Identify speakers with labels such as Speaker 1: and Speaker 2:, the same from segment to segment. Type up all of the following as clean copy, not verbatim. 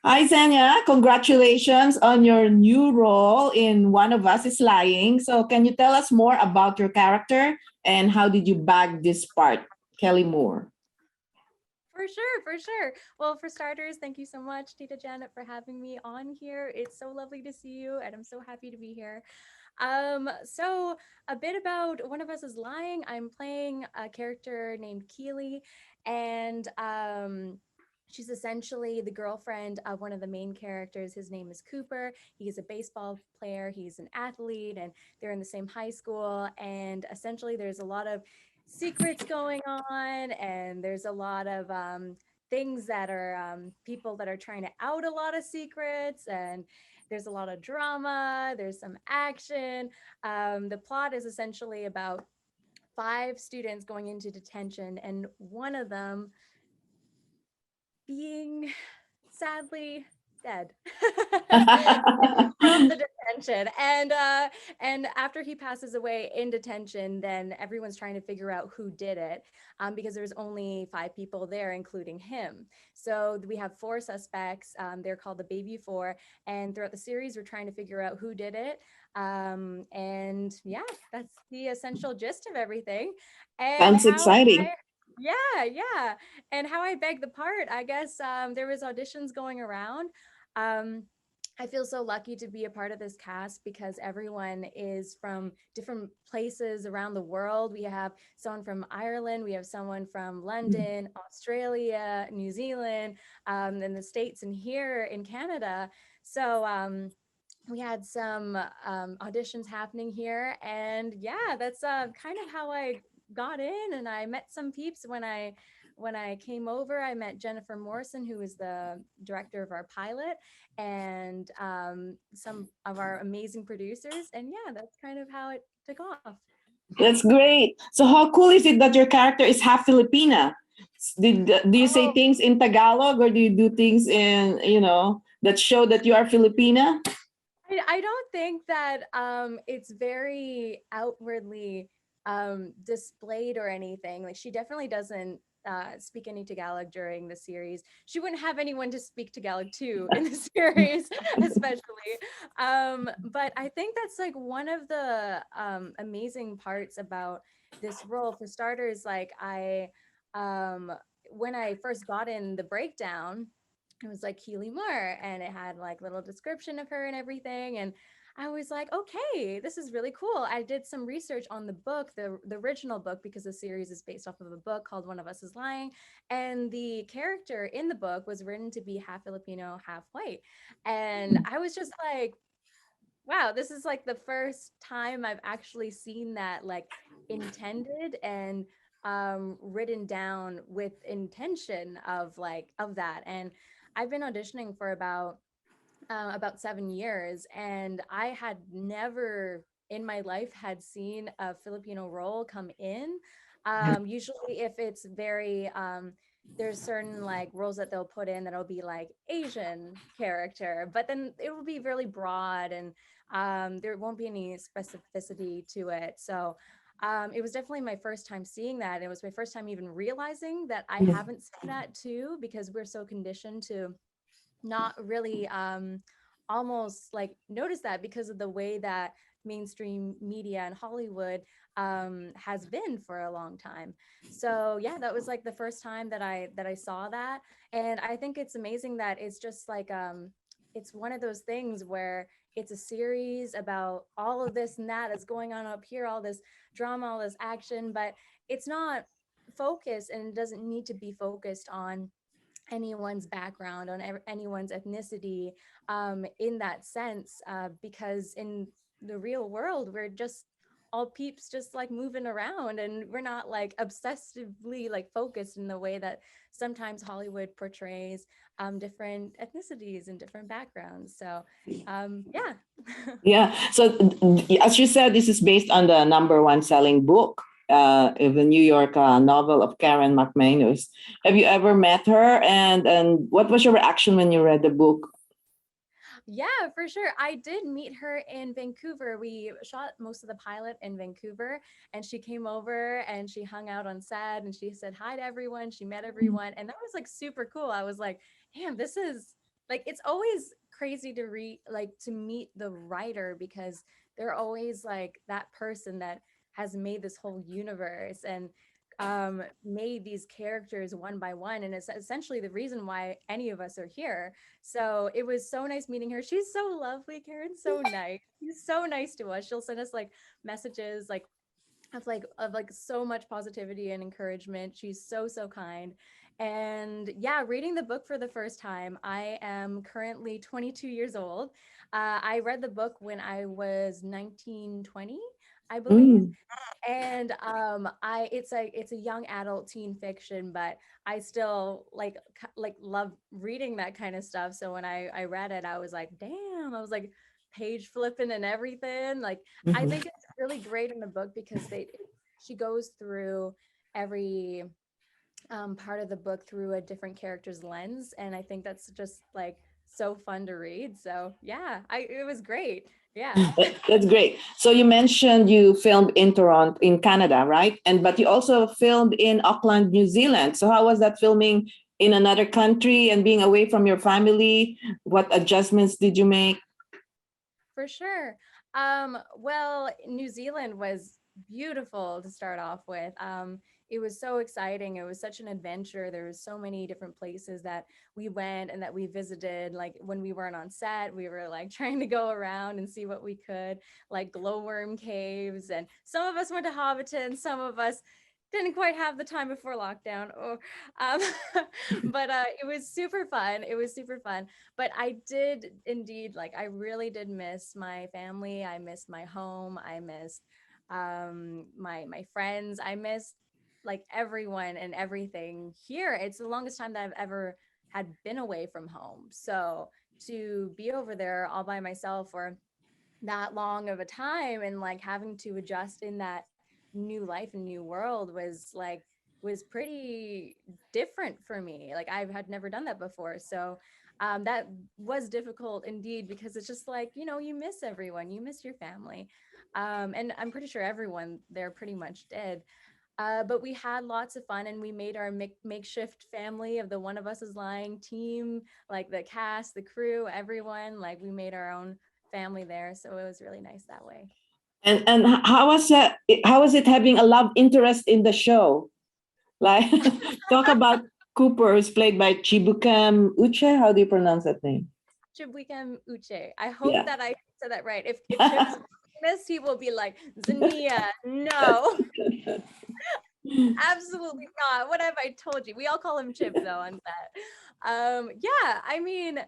Speaker 1: Hi, Zenia. Congratulations on your new role in One of Us is Lying. So, can you tell us more about your character and how did you bag this part, Kelly Moore?
Speaker 2: For sure, for sure. Well, for starters, thank you so much, Tita Janet, for having me on here. It's so lovely to see you, and I'm so happy to be here. So a bit about One of Us is Lying. I'm playing a character named Keely, and she's essentially the girlfriend of one of the main characters. His name is Cooper. He's a baseball player, he's an athlete, and they're in the same high school. And essentially, there's a lot of secrets going on, and there's a lot of things that are people that are trying to out a lot of secrets, and there's a lot of drama, there's some action. The plot is essentially about five students going into detention, and one of them being sadly dead from the detention. And after he passes away in detention, then everyone's trying to figure out who did it, because there's only five people there, including him. So we have four suspects. They're called the Baby Four, and throughout the series, we're trying to figure out who did it. And yeah, that's the essential gist of everything. And
Speaker 1: Sounds
Speaker 2: how
Speaker 1: exciting.
Speaker 2: yeah. And how I begged the part, I guess there was auditions going around. Um, I feel so lucky to be a part of this cast because everyone is from different places around the world. We have someone from Ireland, we have someone from London, Australia, New Zealand, and the States, and here in Canada. So we had some auditions happening here, and yeah, that's kind of how I got in. And I met some peeps when I came over. I met Jennifer Morrison, who is the director of our pilot, and some of our amazing producers. And yeah, that's kind of how it took off.
Speaker 1: That's great. So, how cool is it that your character is half Filipina? Do you say
Speaker 2: Oh,
Speaker 1: things in Tagalog or do you do things in, that show that you are Filipina?
Speaker 2: I don't think that it's very outwardly displayed or anything. Like, she definitely doesn't speak any Tagalog during the series. She wouldn't have anyone to speak Tagalog to in the series, especially. But I think that's like one of the amazing parts about this role. For starters, like um, when I first got in the breakdown, it was like Keely Moore, and it had like little description of her and everything. And I was like, okay, this is really cool. I did some research on the book, the original book, because the series is based off of a book called One of Us is Lying. And the character in the book was written to be half Filipino, half white. And I was just like, wow, this is like the first time I've actually seen that like intended and written down with intention of like of that. And I've been auditioning for about 7 years, and I had never in my life had seen a Filipino role come in. Usually, if it's very there's certain like roles that they'll put in that'll be like Asian character, but then it will be really broad, and there won't be any specificity to it. So it was definitely my first time seeing that. It was my first time even realizing that I haven't seen that too, because we're so conditioned to not really almost like notice that because of the way that mainstream media and Hollywood has been for a long time. So yeah, that was like the first time that I saw that. And I think it's amazing that it's just like it's one of those things where it's a series about all of this and that is going on up here, all this drama, all this action, but it's not focused, and it doesn't need to be focused on anyone's background, on anyone's ethnicity, in that sense, because in the real world, we're just all peeps just like moving around, and we're not like obsessively like focused in the way that sometimes Hollywood portrays different ethnicities and different backgrounds. So yeah.
Speaker 1: Yeah. So, as you said, this is based on the number one selling book, of the New York novel of Karen McManus. Have you ever met her? And what was your reaction when you read the book?
Speaker 2: Yeah, for sure. I did meet her in Vancouver. We shot most of the pilot in Vancouver, and she came over and she hung out on set, and she said hi to everyone. She met everyone, and that was like super cool. I was like, damn, this is like it's always crazy to read, like to meet the writer, because they're always like that person that has made this whole universe and made these characters one by one, and it's essentially the reason why any of us are here. So it was so nice meeting her. She's so lovely, Karen, so nice. She's so nice to us. She'll send us like messages like of like so much positivity and encouragement. She's so so kind. And yeah, reading the book for the first time. I am currently 22 years old. I read the book when I was 19, 20, I believe.
Speaker 1: Mm.
Speaker 2: And I it's a young adult teen fiction, but I still like love reading that kind of stuff. So when I read it, I was like, damn, I was like page flipping and everything. Like I
Speaker 1: Mhm.
Speaker 2: think it's really great in the book because she goes through every part of the book through a different character's lens, and I think that's just like so fun to read. So yeah, I it was great. Yeah.
Speaker 1: That's great. So you mentioned you filmed in Toronto, in Canada, right? And but you also filmed in Auckland, New Zealand. So how was that filming in another country and being away from your family? What adjustments did you make?
Speaker 2: For sure. Well, New Zealand was beautiful to start off with. It was so exciting. It was such an adventure. There was so many different places that we went and that we visited. Like when we weren't on set, we were like trying to go around and see what we could, like glowworm caves. And some of us went to Hobbiton, some of us didn't quite have the time before lockdown. Or, um, but it was super fun. It was super fun, but I did indeed, like I really did miss my family. I missed my home. I missed my friends. I missed like everyone and everything here. It's the longest time that I've ever had been away from home. So to be over there all by myself for that long of a time and like having to adjust in that new life and new world was pretty different for me. Like I had never done that before. So that was difficult indeed, because it's just like, you miss everyone, you miss your family. And I'm pretty sure everyone there pretty much did. But we had lots of fun, and we made our makeshift family of the One of Us is Lying team, like the cast, the crew, everyone. Like we made our own family there. So it was really nice that way.
Speaker 1: And how was that? How was it having a love interest in the show? Like talk about Cooper, who's played by Chibukem Uche. How do you pronounce that name?
Speaker 2: Chibuikem Uche. I hope
Speaker 1: Yeah.
Speaker 2: that I said that right. If Chip's watching this, he will be like, Zenia, no, absolutely not. What have I told you? We all call him Chip though on that. Yeah, I mean,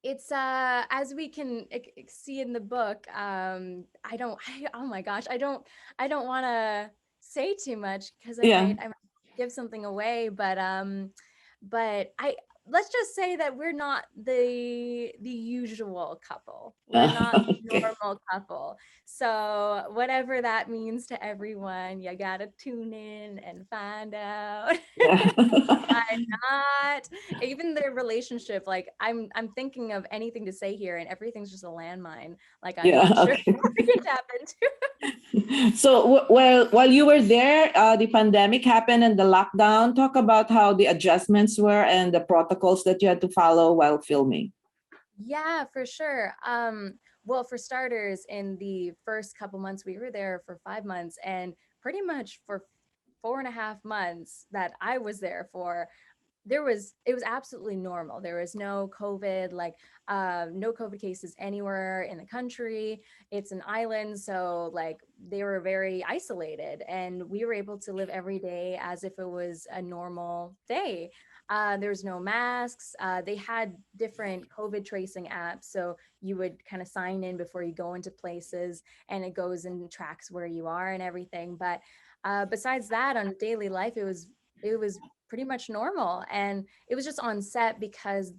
Speaker 2: it's as we can see in the book. Oh my gosh, I don't want to say too much because i
Speaker 1: Yeah.
Speaker 2: might i might give something away, but I let's just say that we're not the usual couple. We're not the
Speaker 1: Okay.
Speaker 2: normal couple. So whatever that means to everyone, you gotta tune in and find out.
Speaker 1: Yeah.
Speaker 2: Why not? Even their relationship, like I'm thinking of anything to say here, and everything's just a landmine. Like I'm
Speaker 1: Yeah.
Speaker 2: not sure
Speaker 1: Okay.
Speaker 2: what we can tap into.
Speaker 1: So while you were there, the pandemic happened and the lockdown. Talk about how the adjustments were and the protocols that you had to follow while filming.
Speaker 2: Yeah, for sure. Well, for starters, in the first couple months, we were there for 5 months, and pretty much for 4.5 months that I was there for, it was absolutely normal. There was no COVID, like no COVID cases anywhere in the country. It's an island, so like they were very isolated, and we were able to live every day as if it was a normal day. There's no masks. They had different COVID tracing apps, so you would kind of sign in before you go into places, and it goes and tracks where you are and everything. But besides that, on daily life, it was pretty much normal. And it was just on set because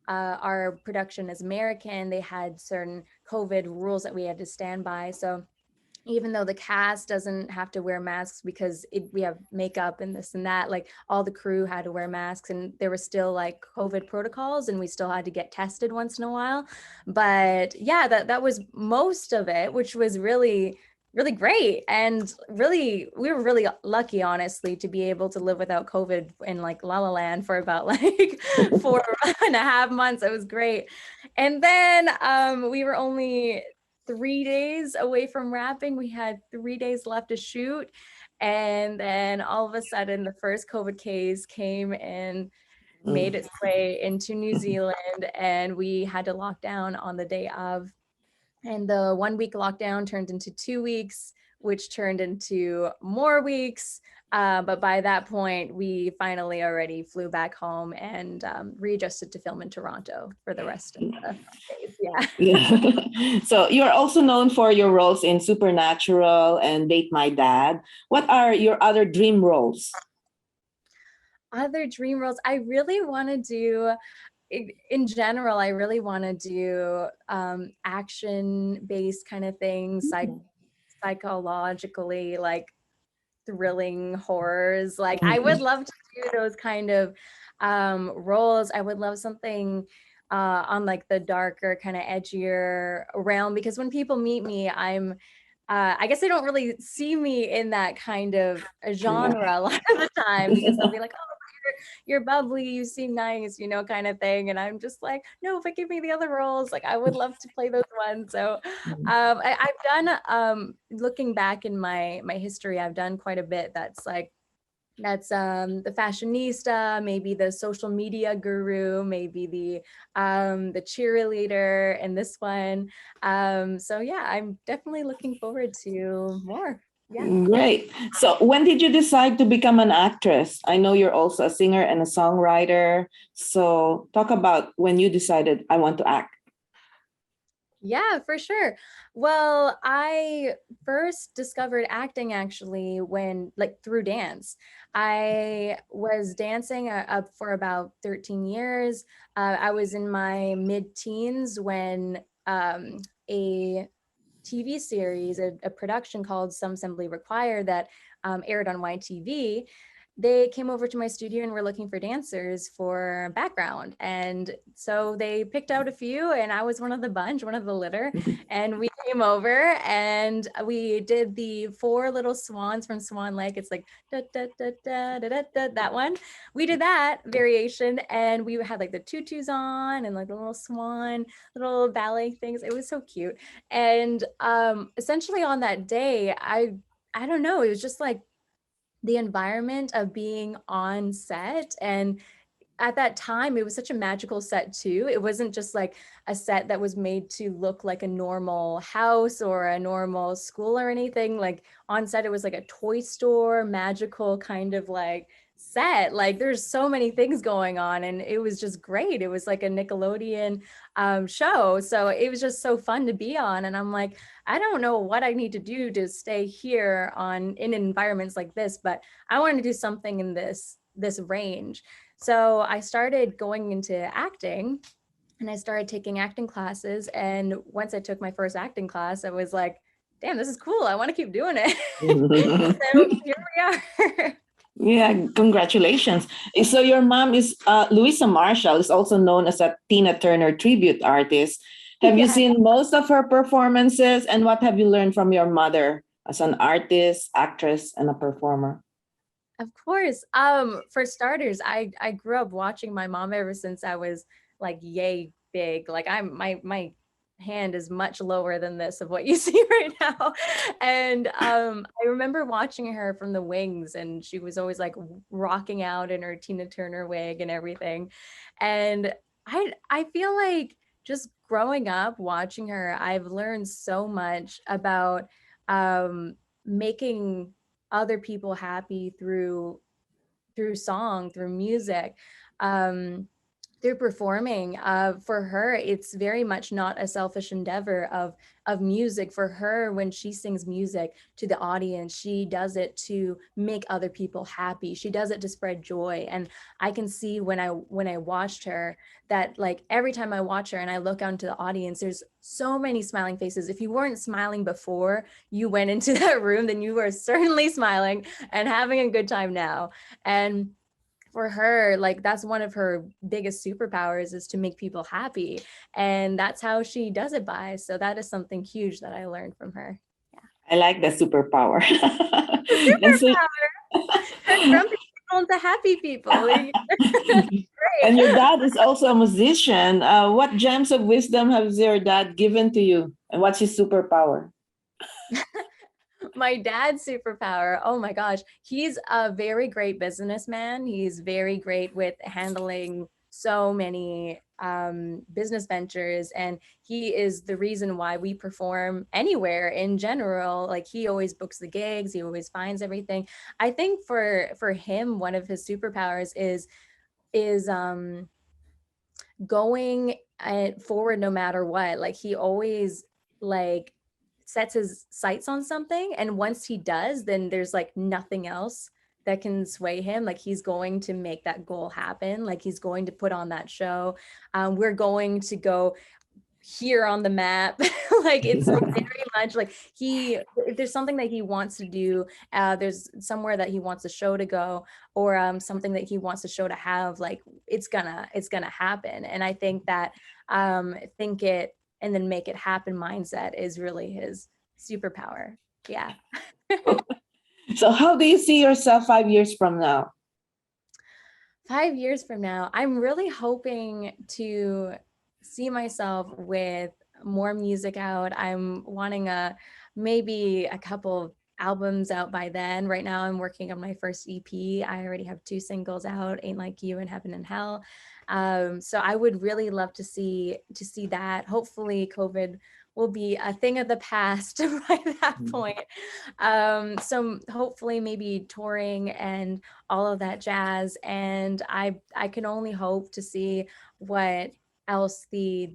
Speaker 2: our production is American. They had certain COVID rules that we had to stand by. So even though the cast doesn't have to wear masks because we have makeup and this and that, like all the crew had to wear masks, and there were still like COVID protocols, and we still had to get tested once in a while. But yeah, that was most of it, which was really really great. And really, we were really lucky, honestly, to be able to live without COVID in like La La Land for about like 4.5 months. It was great. And then we were only 3 days away from wrapping. We had 3 days left to shoot. And then all of a sudden, the first COVID case came and made its way into New Zealand, and we had to lock down on the day of. And the 1 week lockdown turned into 2 weeks, which turned into more weeks. But by that point, we finally already flew back home and readjusted to film in Toronto for the rest of the days. Yeah.
Speaker 1: Yeah. So you're also known for your roles in Supernatural and Date My Dad. What are your other dream roles?
Speaker 2: Other dream roles, I really want to do, in general, I really want to do action-based kind of things, like psychologically, like thrilling horrors. Like I would love to do those kind of roles. I would love something on like the darker, kind of edgier realm, because when people meet me, I guess they don't really see me in that kind of a genre a lot of the time, because they'll be like, oh, you're bubbly, you seem nice, kind of thing. And I'm just like, no, but give me the other roles. Like I would love to play those ones. So I've done, looking back in my history, I've done quite a bit that's the fashionista, maybe the social media guru, maybe the cheerleader in this one. So yeah, I'm definitely looking forward to more. Yeah.
Speaker 1: Great. So when did you decide to become an actress? I know you're also a singer and a songwriter. So talk about when you decided I want to act.
Speaker 2: Yeah, for sure. Well, I first discovered acting actually when, like, through dance. I was dancing up for about 13 years. I was in my mid-teens when a TV series, a production called Some Assembly Required that aired on YTV, they came over to my studio and were looking for dancers for background. And so they picked out a few, and I was one of the bunch, one of the litter. And we came over and we did the four little swans from Swan Lake. It's like da, da, da, da, da, da, da, that one. We did that variation, and we had like the tutus on and like the little swan, little ballet things. It was so cute. And essentially on that day, I don't know, it was just like the environment of being on set. And at that time, it was such a magical set too. It wasn't just like a set that was made to look like a normal house or a normal school or anything. Like on set, it was like a toy store, magical kind of like set. Like there's so many things going on, and it was just great. It was like a Nickelodeon show. So it was just so fun to be on. And I'm like, I don't know what I need to do to stay here in environments like this, but I want to do something in this range. So I started going into acting, and I started taking acting classes. And once I took my first acting class, I was like, damn, this is cool. I want to keep doing it. So here we are.
Speaker 1: Yeah, congratulations. So your mom is Louisa Marshall, is also known as a Tina Turner tribute artist. Have you
Speaker 2: Yeah.
Speaker 1: seen most of her performances, and what have you learned from your mother as an artist, actress, and a performer?
Speaker 2: Of course. For starters, I grew up watching my mom ever since I was like yay big. Like my hand is much lower than this of what you see right now. And I remember watching her from the wings, and she was always like rocking out in her Tina Turner wig and everything. And I feel like just growing up watching her, I've learned so much about making other people happy through song, through music, um, through performing. For her, it's very much not a selfish endeavor of music. For her, when she sings music to the audience, she does it to make other people happy. She does it to spread joy. And I can see when I watched her that, like, every time I watch her and I look out into the audience, there's so many smiling faces. If you weren't smiling before you went into that room, then you were certainly smiling and having a good time now. And for her, like, that's one of her biggest superpowers, is to make people happy. And that's how she does it by. So that is something huge that I learned from her. Yeah.
Speaker 1: I like the superpower. And so,
Speaker 2: Superpower. Grumpy people into happy people. Great.
Speaker 1: and your dad is also a musician. What gems of wisdom has your dad given to you? And what's his superpower?
Speaker 2: My dad's superpower. Oh my gosh. He's a very great businessman. He's very great with handling so many business ventures, and he is the reason why we perform anywhere in general. Like, he always books the gigs, he always finds everything. I think for him, one of his superpowers is going forward no matter what. Like, he always like sets his sights on something, and once he does, then there's like nothing else that can sway him. Like, he's going to make that goal happen. Like, he's going to put on that show. We're going to go here on the map. Like, it's very much like, if there's something that he wants to do, there's somewhere that he wants the show to go, or something that he wants the show to have, like, it's gonna happen. And I think that think it and then make it happen mindset is really his superpower. Yeah.
Speaker 1: So, how do you see yourself 5 years from now?
Speaker 2: 5 years from now, I'm really hoping to see myself with more music out. I'm wanting maybe a couple albums out by then. Right now, I'm working on my first EP. I already have 2 singles out, "Ain't Like You" and "Heaven and Hell." So I would really love to see that. Hopefully, COVID will be a thing of the past by that point. So hopefully, maybe touring and all of that jazz. And I can only hope to see what else the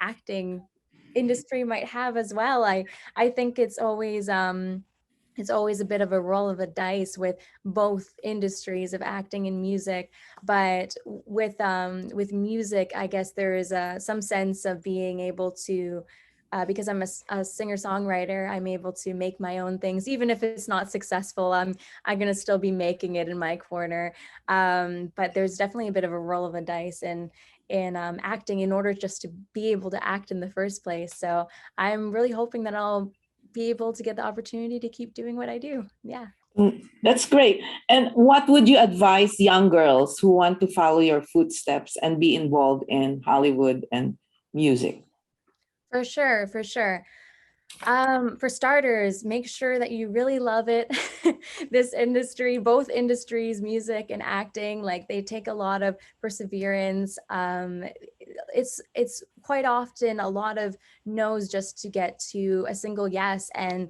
Speaker 2: acting industry might have as well. I think it's always a bit of a roll of the dice with both industries of acting and music. But with music, I guess there is some sense of being able to, because I'm a singer-songwriter, I'm able to make my own things. Even if it's not successful, I'm gonna still be making it in my corner. But there's definitely a bit of a roll of the dice in acting, in order just to be able to act in the first place. So I'm really hoping that I'll be able to get the opportunity to keep doing what I do. Yeah.
Speaker 1: That's great. And what would you advise young girls who want to follow your footsteps and be involved in Hollywood and music?
Speaker 2: For sure, for sure. For starters, make sure that you really love it. This industry, both industries, music and acting, like, they take a lot of perseverance. It's quite often a lot of no's just to get to a single yes. And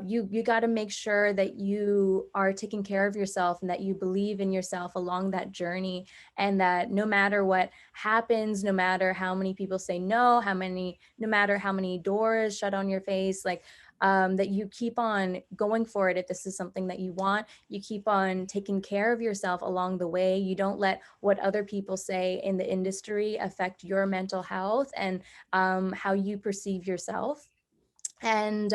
Speaker 2: you got to make sure that you are taking care of yourself and that you believe in yourself along that journey, and that no matter what happens, no matter how many people say no, no matter how many doors shut on your face, like, that you keep on going for it. If this is something that you want, you keep on taking care of yourself along the way. You don't let what other people say in the industry affect your mental health and how you perceive yourself. And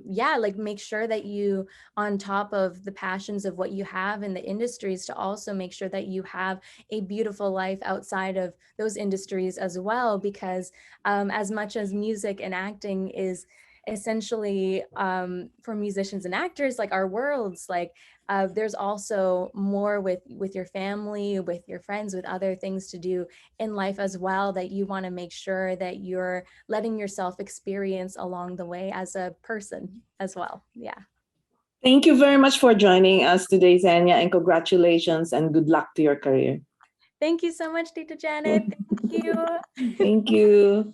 Speaker 2: yeah, like, make sure that you, on top of the passions of what you have in the industries, to also make sure that you have a beautiful life outside of those industries as well. Because as much as music and acting is essentially, for musicians and actors, like, our worlds, like, there's also more with your family, with your friends, with other things to do in life as well, that you want to make sure that you're letting yourself experience along the way as a person as well. Yeah.
Speaker 1: Thank you very much for joining us today, Zenia, and congratulations and good luck to your career.
Speaker 2: Thank you so much, Tita Janet. Thank you.
Speaker 1: Thank you.